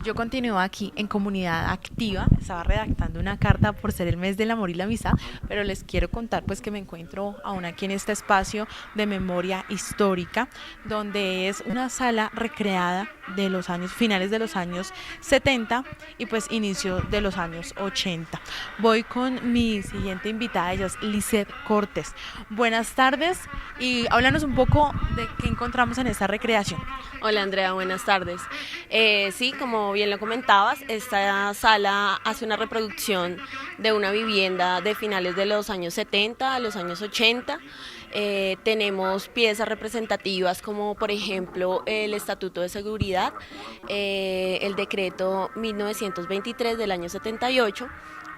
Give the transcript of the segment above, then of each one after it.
Yo continúo aquí en Comunidad Activa, estaba redactando una carta por ser el mes del amor y la amistad, pero les quiero contar pues que me encuentro aún aquí en este espacio de memoria histórica, donde es una sala recreada de los años finales de los años 70 y pues inicio de los años 80. Voy con mi siguiente invitada, ella es Lisette Cortés. Buenas tardes y háblanos un poco de qué encontramos en esta recreación. Hola Andrea, buenas tardes. Sí, como bien lo comentabas, esta sala hace una reproducción de una vivienda de finales de los años 70 a los años 80. Tenemos piezas representativas como por ejemplo el Estatuto de Seguridad, el decreto 1923 del año 78,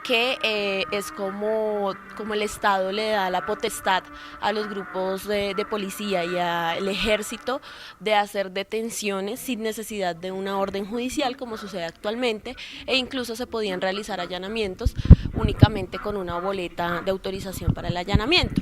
que es como el Estado le da la potestad a los grupos de policía y al ejército de hacer detenciones sin necesidad de una orden judicial, como sucede actualmente, e incluso se podían realizar allanamientos únicamente con una boleta de autorización para el allanamiento.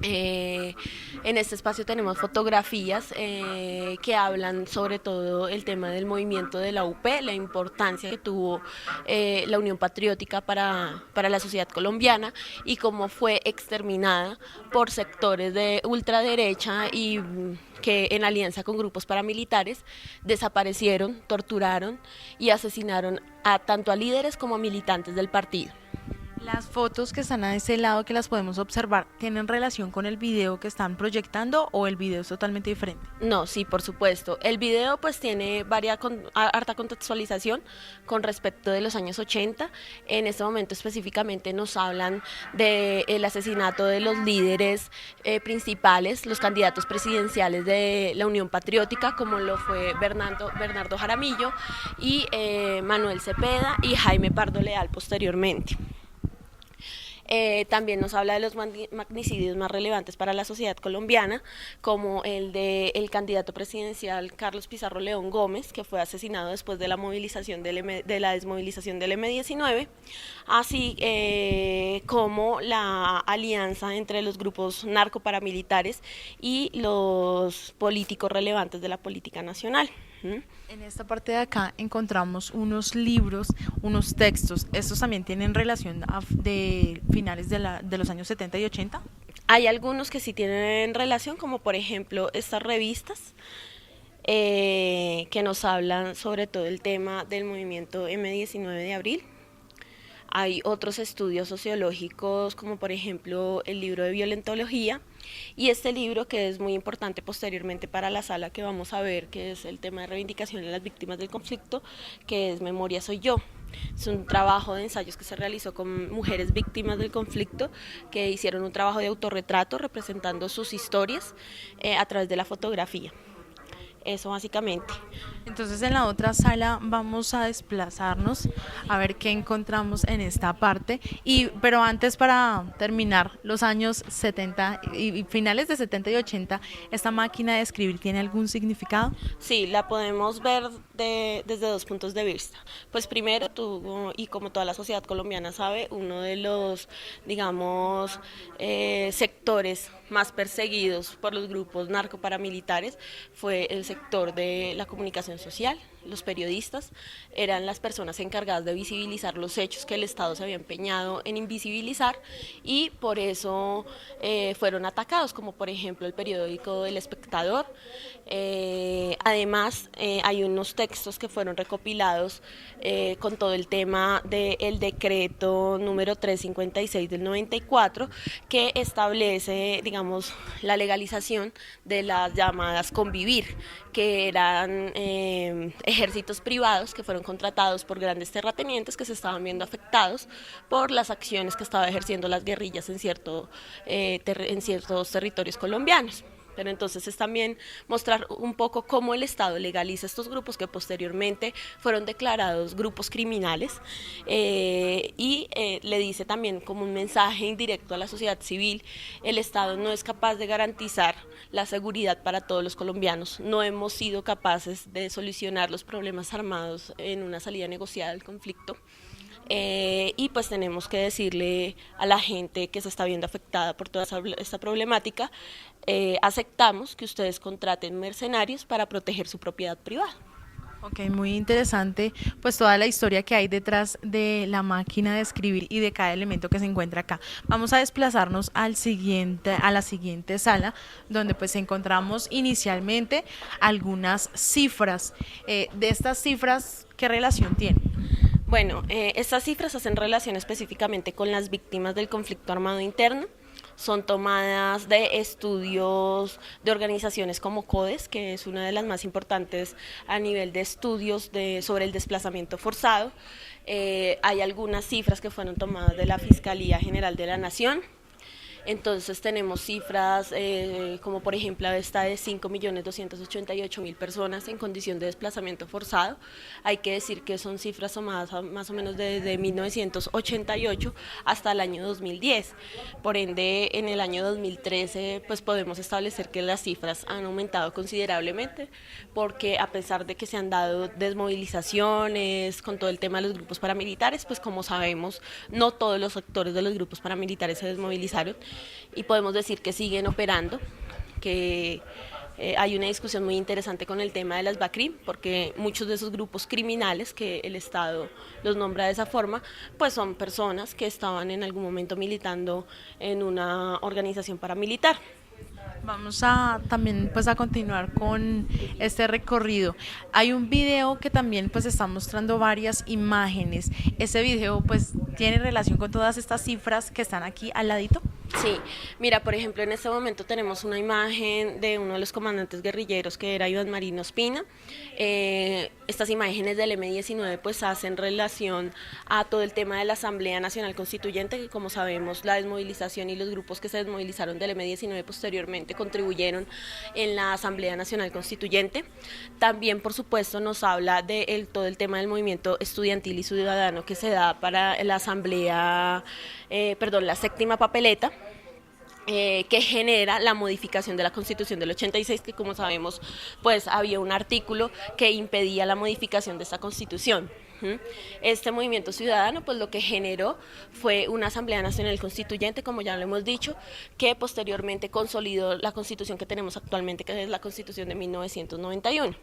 En este espacio tenemos fotografías que hablan sobre todo el tema del movimiento de la UP, la importancia que tuvo la Unión Patriótica para la sociedad colombiana y cómo fue exterminada por sectores de ultraderecha y que en alianza con grupos paramilitares desaparecieron, torturaron y asesinaron a tanto a líderes como a militantes del partido. Las fotos que están a ese lado que las podemos observar, ¿tienen relación con el video que están proyectando o el video es totalmente diferente? No, sí, por supuesto. El video pues tiene harta contextualización con respecto de los años 80. En este momento específicamente nos hablan del asesinato de los líderes principales, los candidatos presidenciales de la Unión Patriótica, como lo fue Bernardo Jaramillo y Manuel Cepeda y Jaime Pardo Leal posteriormente. También nos habla de los magnicidios más relevantes para la sociedad colombiana, como el del candidato presidencial Carlos Pizarro León Gómez, que fue asesinado después de la movilización de la desmovilización del M-19, así como la alianza entre los grupos narcoparamilitares y los políticos relevantes de la política nacional. En esta parte de acá encontramos unos libros, unos textos. ¿Estos también tienen relación de finales de los años 70 y 80? Hay algunos que sí tienen relación, como por ejemplo estas revistas que nos hablan sobre todo el tema del movimiento M-19 de abril. Hay otros estudios sociológicos, como por ejemplo el libro de violentología, y este libro que es muy importante posteriormente para la sala que vamos a ver, que es el tema de reivindicación de las víctimas del conflicto, que es Memoria soy yo. Es un trabajo de ensayos que se realizó con mujeres víctimas del conflicto que hicieron un trabajo de autorretrato representando sus historias a través de la fotografía. Eso básicamente. Entonces en la otra sala vamos a desplazarnos a ver qué encontramos en esta parte. Pero antes, para terminar los años 70 y finales de 70 y 80, ¿esta máquina de escribir tiene algún significado? Sí, la podemos ver desde dos puntos de vista. Pues primero, tú y como toda la sociedad colombiana sabe, uno de los, digamos, sectores más perseguidos por los grupos narcoparamilitares fue el sector de la comunicación social. Los periodistas eran las personas encargadas de visibilizar los hechos que el Estado se había empeñado en invisibilizar y por eso fueron atacados, como por ejemplo el periódico El Espectador. Además, hay unos textos que fueron recopilados con todo el tema del decreto número 356 del 94, que establece, digamos, la legalización de las llamadas convivir, que eran ejércitos privados que fueron contratados por grandes terratenientes que se estaban viendo afectados por las acciones que estaba ejerciendo las guerrillas en ciertos territorios colombianos. Pero entonces es también mostrar un poco cómo el Estado legaliza estos grupos que posteriormente fueron declarados grupos criminales le dice también como un mensaje indirecto a la sociedad civil: el Estado no es capaz de garantizar la seguridad para todos los colombianos, no hemos sido capaces de solucionar los problemas armados en una salida negociada del conflicto. Y pues tenemos que decirle a la gente que se está viendo afectada por toda esta problemática: aceptamos que ustedes contraten mercenarios para proteger su propiedad privada. Ok, muy interesante, pues toda la historia que hay detrás de la máquina de escribir y de cada elemento que se encuentra acá. Vamos a desplazarnos a la siguiente sala, donde pues encontramos inicialmente algunas cifras. De estas cifras, ¿qué relación tienen? Bueno, estas cifras hacen relación específicamente con las víctimas del conflicto armado interno. Son tomadas de estudios de organizaciones como CODES, que es una de las más importantes a nivel de estudios sobre el desplazamiento forzado. Hay algunas cifras que fueron tomadas de la Fiscalía General de la Nación. Entonces tenemos cifras como por ejemplo esta de 5.288.000 personas en condición de desplazamiento forzado. Hay que decir que son cifras tomadas más o menos desde 1988 hasta el año 2010. Por ende, en el año 2013 pues podemos establecer que las cifras han aumentado considerablemente, porque a pesar de que se han dado desmovilizaciones con todo el tema de los grupos paramilitares, pues como sabemos, no todos los actores de los grupos paramilitares se desmovilizaron y podemos decir que siguen operando, que hay una discusión muy interesante con el tema de las BACRIM, porque muchos de esos grupos criminales que el Estado los nombra de esa forma, pues son personas que estaban en algún momento militando en una organización paramilitar. Vamos a también pues a continuar con este recorrido. Hay un video que también pues está mostrando varias imágenes. Ese video pues tiene relación con todas estas cifras que están aquí al ladito. Sí, mira, por ejemplo, en este momento tenemos una imagen de uno de los comandantes guerrilleros que era Iván Marino Espina. Estas imágenes del M-19 pues hacen relación a todo el tema de la Asamblea Nacional Constituyente, que como sabemos la desmovilización y los grupos que se desmovilizaron del M-19 posteriormente contribuyeron en la Asamblea Nacional Constituyente. También, por supuesto, nos habla de todo el tema del movimiento estudiantil y ciudadano que se da para la Asamblea, la séptima papeleta, que genera la modificación de la Constitución del 86, que como sabemos, pues había un artículo que impedía la modificación de esta Constitución. Este movimiento ciudadano pues lo que generó fue una Asamblea Nacional Constituyente, como ya lo hemos dicho, que posteriormente consolidó la Constitución que tenemos actualmente, que es la Constitución de 1991.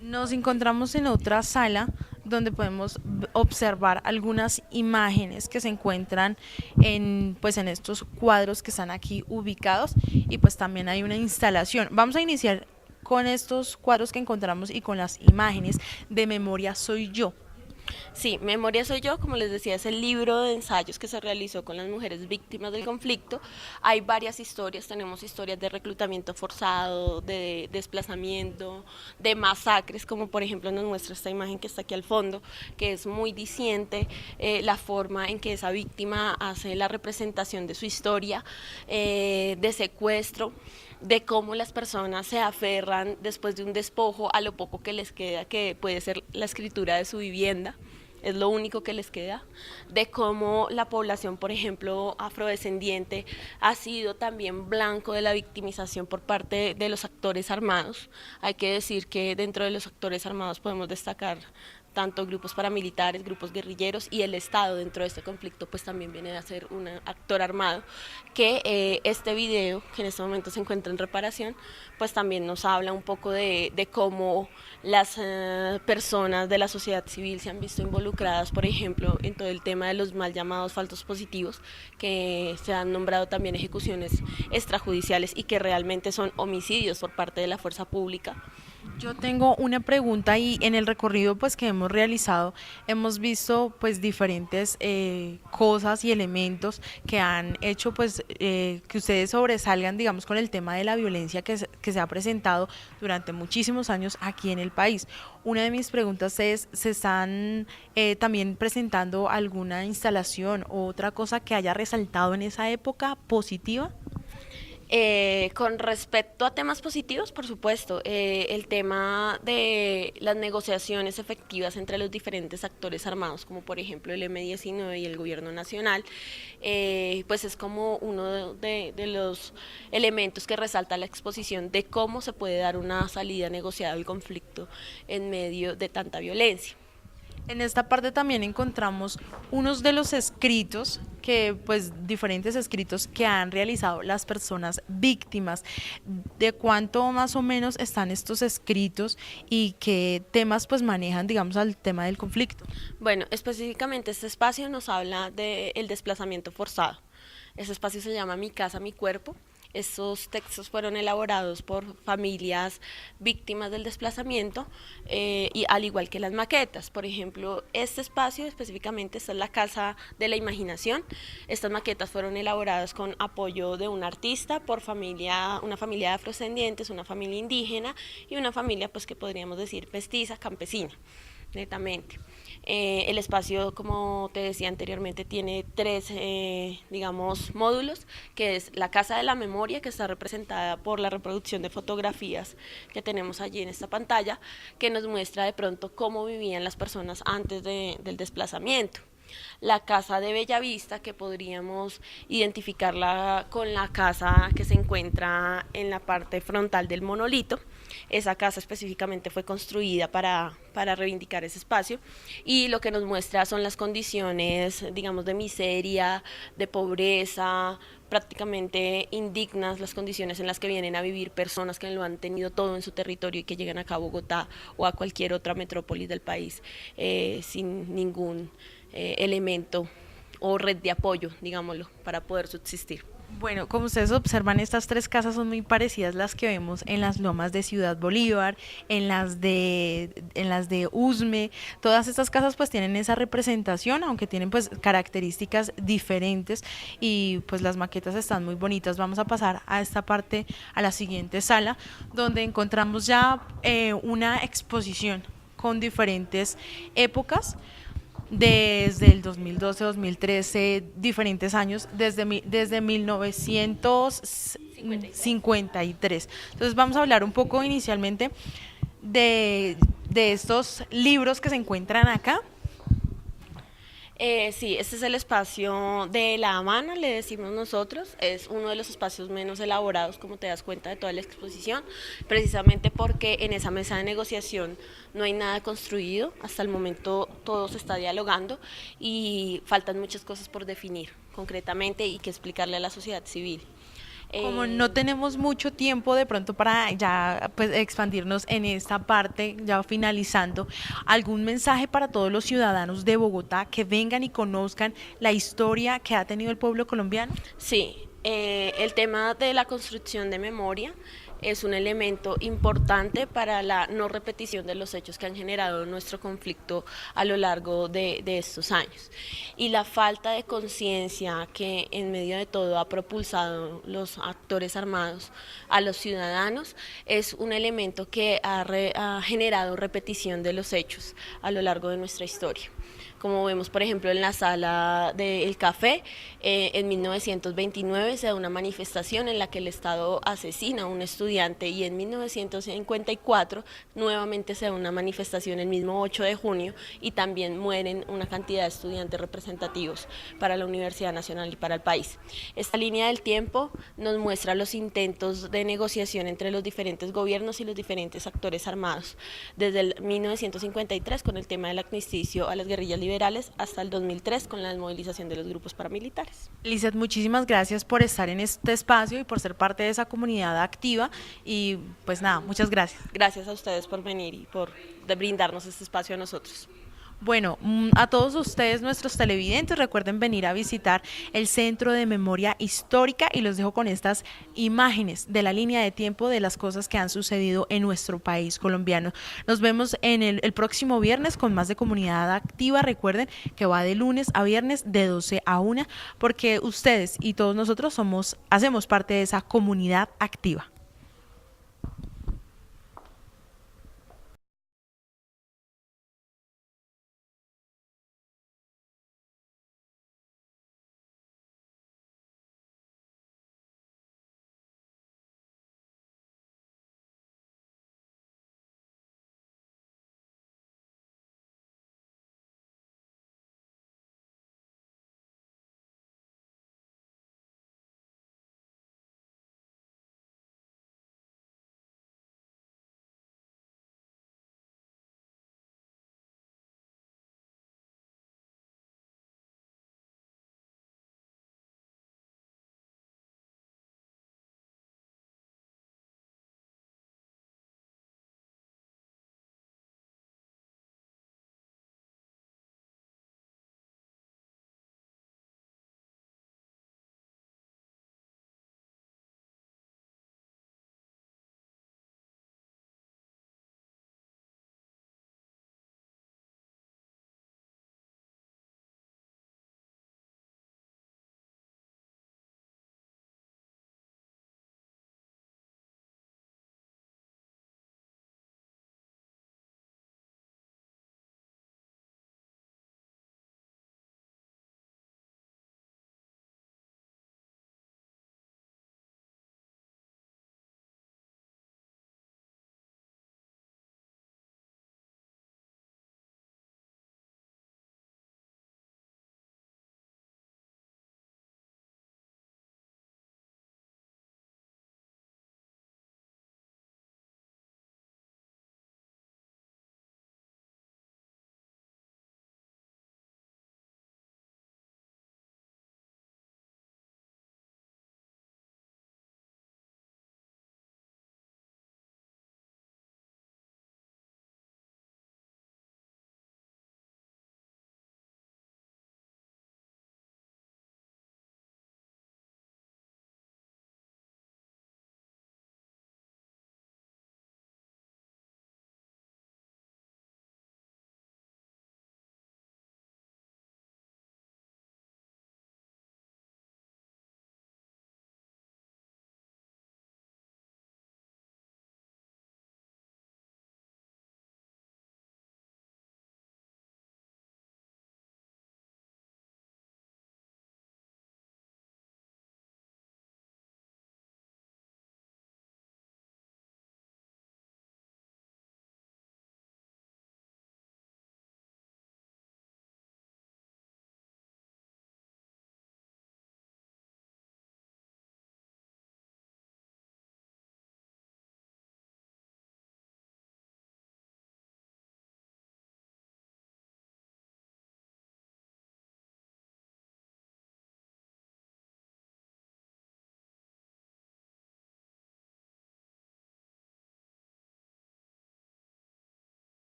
Nos encontramos en otra sala donde podemos observar algunas imágenes que se encuentran pues en estos cuadros que están aquí ubicados, y pues también hay una instalación. Vamos a iniciar con estos cuadros que encontramos y con las imágenes de Memoria Soy Yo. Sí, Memoria Soy Yo, como les decía, es el libro de ensayos que se realizó con las mujeres víctimas del conflicto. Hay varias historias, tenemos historias de reclutamiento forzado, de desplazamiento, de masacres, como por ejemplo nos muestra esta imagen que está aquí al fondo, que es muy diciente la forma en que esa víctima hace la representación de su historia, de secuestro, de cómo las personas se aferran después de un despojo a lo poco que les queda, que puede ser la escritura de su vivienda, es lo único que les queda, de cómo la población, por ejemplo, afrodescendiente, ha sido también blanco de la victimización por parte de los actores armados. Hay que decir que dentro de los actores armados podemos destacar tanto grupos paramilitares, grupos guerrilleros, y el Estado dentro de este conflicto pues también viene a ser un actor armado, que este video, que en este momento se encuentra en reparación, pues también nos habla un poco de cómo las personas de la sociedad civil se han visto involucradas, por ejemplo, en todo el tema de los mal llamados falsos positivos, que se han nombrado también ejecuciones extrajudiciales y que realmente son homicidios por parte de la fuerza pública. Yo tengo una pregunta, y en el recorrido pues que hemos realizado hemos visto pues diferentes cosas y elementos que han hecho pues que ustedes sobresalgan, digamos, con el tema de la violencia que se ha presentado durante muchísimos años aquí en el país. Una de mis preguntas es, ¿se están también presentando alguna instalación o otra cosa que haya resaltado en esa época positiva? Con respecto a temas positivos, por supuesto, el tema de las negociaciones efectivas entre los diferentes actores armados, como por ejemplo el M-19 y el gobierno nacional, pues es como uno de los elementos que resalta la exposición de cómo se puede dar una salida negociada al conflicto en medio de tanta violencia. En esta parte también encontramos unos de los escritos que, pues, diferentes escritos que han realizado las personas víctimas. ¿De cuánto más o menos están estos escritos y qué temas, pues, manejan, digamos, al tema del conflicto? Bueno, específicamente este espacio nos habla del desplazamiento forzado. Este espacio se llama Mi casa, mi cuerpo. Estos textos fueron elaborados por familias víctimas del desplazamiento y al igual que las maquetas. Por ejemplo, este espacio específicamente, esta es la Casa de la Imaginación. Estas maquetas fueron elaboradas con apoyo de un artista por familia, una familia de afrodescendientes, una familia indígena y una familia, pues, que podríamos decir mestiza, campesina, netamente. El espacio, como te decía anteriormente, tiene tres, digamos, módulos, que es la Casa de la Memoria, que está representada por la reproducción de fotografías que tenemos allí en esta pantalla, que nos muestra de pronto cómo vivían las personas antes del desplazamiento. La casa de Bellavista, que podríamos identificarla con la casa que se encuentra en la parte frontal del monolito. Esa casa específicamente fue construida para reivindicar ese espacio y lo que nos muestra son las condiciones, digamos, de miseria, de pobreza, prácticamente indignas, las condiciones en las que vienen a vivir personas que lo han tenido todo en su territorio y que llegan acá a Bogotá o a cualquier otra metrópolis del país sin ningún elemento o red de apoyo, digámoslo, para poder subsistir. Bueno, como ustedes observan, estas tres casas son muy parecidas a las que vemos en las lomas de Ciudad Bolívar, en las de Usme. Todas estas casas pues tienen esa representación, aunque tienen pues características diferentes y pues las maquetas están muy bonitas. Vamos a pasar a esta parte, a la siguiente sala, donde encontramos ya una exposición con diferentes épocas desde el 2012, 2013, diferentes años, desde 1953. Entonces vamos a hablar un poco inicialmente de estos libros que se encuentran acá. Sí, este es el espacio de La Habana, le decimos nosotros, es uno de los espacios menos elaborados, como te das cuenta, de toda la exposición, precisamente porque en esa mesa de negociación no hay nada construido, hasta el momento todo se está dialogando y faltan muchas cosas por definir concretamente y que explicarle a la sociedad civil. Como no tenemos mucho tiempo de pronto para ya pues expandirnos en esta parte, ya finalizando, ¿algún mensaje para todos los ciudadanos de Bogotá que vengan y conozcan la historia que ha tenido el pueblo colombiano? Sí, el tema de la construcción de memoria es un elemento importante para la no repetición de los hechos que han generado nuestro conflicto a lo largo de estos años. Y la falta de conciencia que en medio de todo ha propulsado los actores armados a los ciudadanos es un elemento que ha generado repetición de los hechos a lo largo de nuestra historia. Como vemos, por ejemplo, en la sala del café, en 1929 se da una manifestación en la que el Estado asesina a un estudiante y en 1954 nuevamente se da una manifestación el mismo 8 de junio y también mueren una cantidad de estudiantes representativos para la Universidad Nacional y para el país. Esta línea del tiempo nos muestra los intentos de negociación entre los diferentes gobiernos y los diferentes actores armados, desde el 1953 con el tema del amnisticio a las guerrillas liberales hasta el 2003 con la desmovilización de los grupos paramilitares. Lizeth, muchísimas gracias por estar en este espacio y por ser parte de esa comunidad activa y pues nada, muchas gracias. Gracias a ustedes por venir y por brindarnos este espacio a nosotros. Bueno, a todos ustedes, nuestros televidentes, recuerden venir a visitar el Centro de Memoria Histórica y los dejo con estas imágenes de la línea de tiempo de las cosas que han sucedido en nuestro país colombiano. Nos vemos en el próximo viernes con más de Comunidad Activa. Recuerden que va de lunes a viernes de 12 a 1 porque ustedes y todos nosotros hacemos parte de esa comunidad activa.